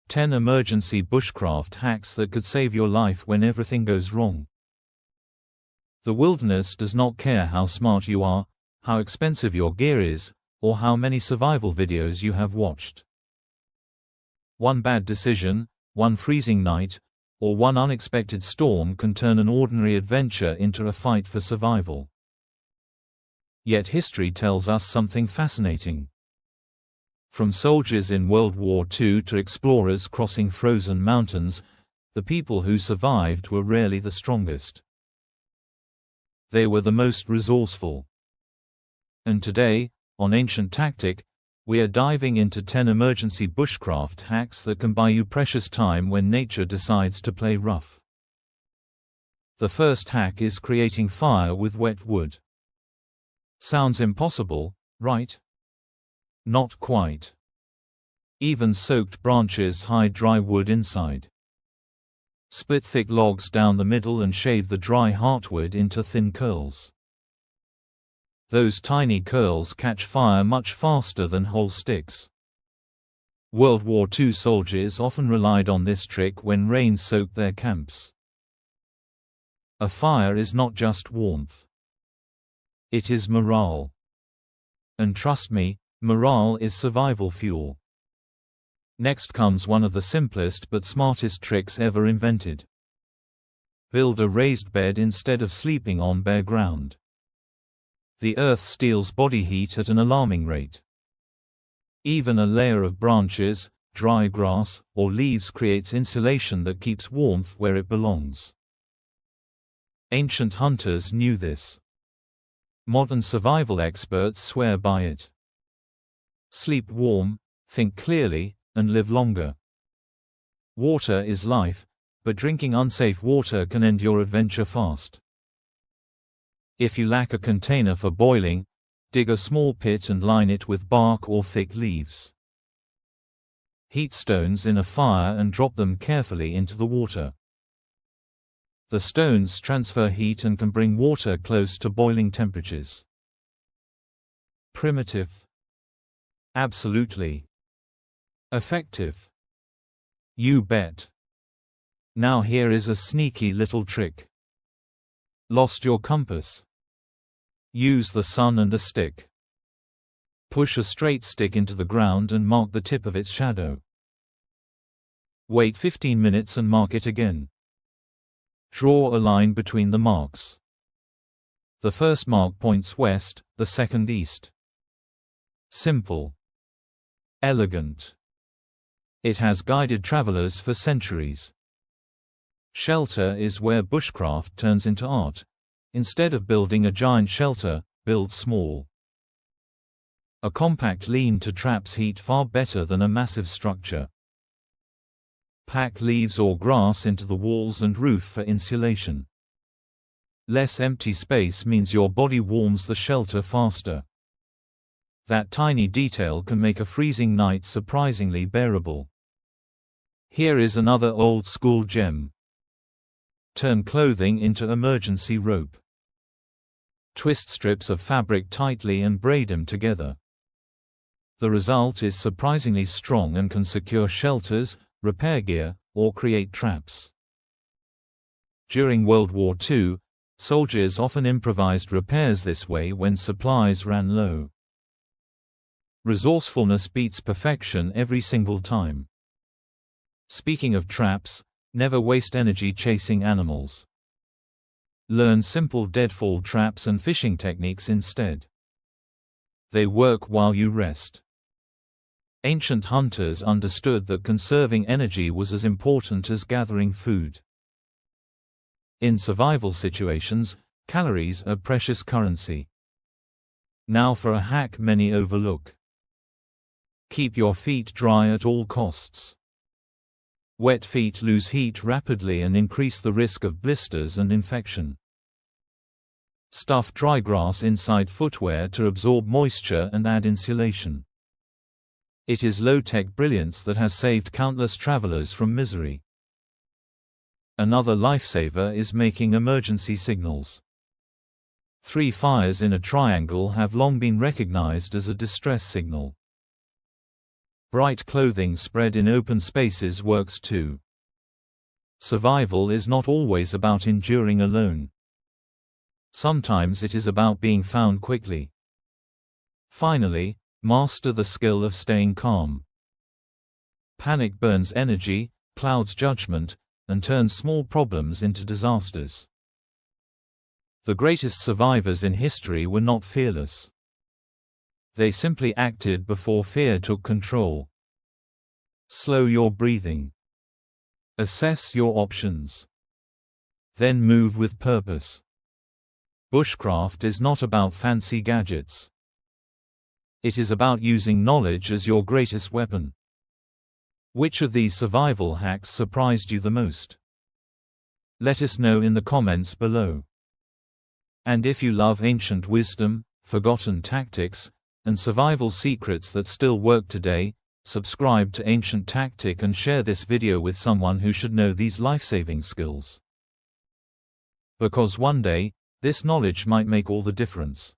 10 emergency bushcraft hacks that could save your life when everything goes wrong. The wilderness does not care how smart you are, how expensive your gear is, or how many survival videos you have watched. One bad decision, one freezing night, or one unexpected storm can turn an ordinary adventure into a fight for survival. Yet history tells us something fascinating. From soldiers in World War II to explorers crossing frozen mountains, the people who survived were rarely the strongest. They were the most resourceful. And today, on Ancient Tactic, we are diving into 10 emergency bushcraft hacks that can buy you precious time when nature decides to play rough. The first hack is creating fire with wet wood. Sounds impossible, right? Not quite. Even soaked branches hide dry wood inside. Split thick logs down the middle and shave the dry heartwood into thin curls. Those tiny curls catch fire much faster than whole sticks. World War II soldiers often relied on this trick when rain soaked their camps. A fire is not just warmth. It is morale. And trust me, morale is survival fuel. Next comes one of the simplest but smartest tricks ever invented. Build a raised bed instead of sleeping on bare ground. The earth steals body heat at an alarming rate. Even a layer of branches, dry grass, or leaves creates insulation that keeps warmth where it belongs. Ancient hunters knew this. Modern survival experts swear by it. Sleep warm, think clearly, and live longer. Water is life, but drinking unsafe water can end your adventure fast. If you lack a container for boiling, dig a small pit and line it with bark or thick leaves. Heat stones in a fire and drop them carefully into the water. The stones transfer heat and can bring water close to boiling temperatures. Primitive. Absolutely. Effective. You bet. Now here is a sneaky little trick. Lost your compass? Use the sun and a stick. Push a straight stick into the ground and mark the tip of its shadow. Wait 15 minutes and mark it again. Draw a line between the marks. The first mark points west, the second east. Simple. Elegant. It has guided travelers for centuries. Shelter is where bushcraft turns into art. Instead of building a giant shelter, build small. A compact lean-to traps heat far better than a massive structure. Pack leaves or grass into the walls and roof for insulation. Less empty space means your body warms the shelter faster. That tiny detail can make a freezing night surprisingly bearable. Here is another old-school gem. Turn clothing into emergency rope. Twist strips of fabric tightly and braid them together. The result is surprisingly strong and can secure shelters, repair gear, or create traps. During World War II, soldiers often improvised repairs this way when supplies ran low. Resourcefulness beats perfection every single time. Speaking of traps, never waste energy chasing animals. Learn simple deadfall traps and fishing techniques instead. They work while you rest. Ancient hunters understood that conserving energy was as important as gathering food. In survival situations, calories are precious currency. Now for a hack many overlook. Keep your feet dry at all costs. Wet feet lose heat rapidly and increase the risk of blisters and infection. Stuff dry grass inside footwear to absorb moisture and add insulation. It is low-tech brilliance that has saved countless travelers from misery. Another lifesaver is making emergency signals. 3 fires in a triangle have long been recognized as a distress signal. Bright clothing spread in open spaces works too. Survival is not always about enduring alone. Sometimes it is about being found quickly. Finally, master the skill of staying calm. Panic burns energy, clouds judgment, and turns small problems into disasters. The greatest survivors in history were not fearless. They simply acted before fear took control. Slow your breathing. Assess your options. Then move with purpose. Bushcraft is not about fancy gadgets. It is about using knowledge as your greatest weapon. Which of these survival hacks surprised you the most? Let us know in the comments below. And if you love ancient wisdom, forgotten tactics, and survival secrets that still work today, subscribe to Ancient Tactic and share this video with someone who should know these life-saving skills. Because one day, this knowledge might make all the difference.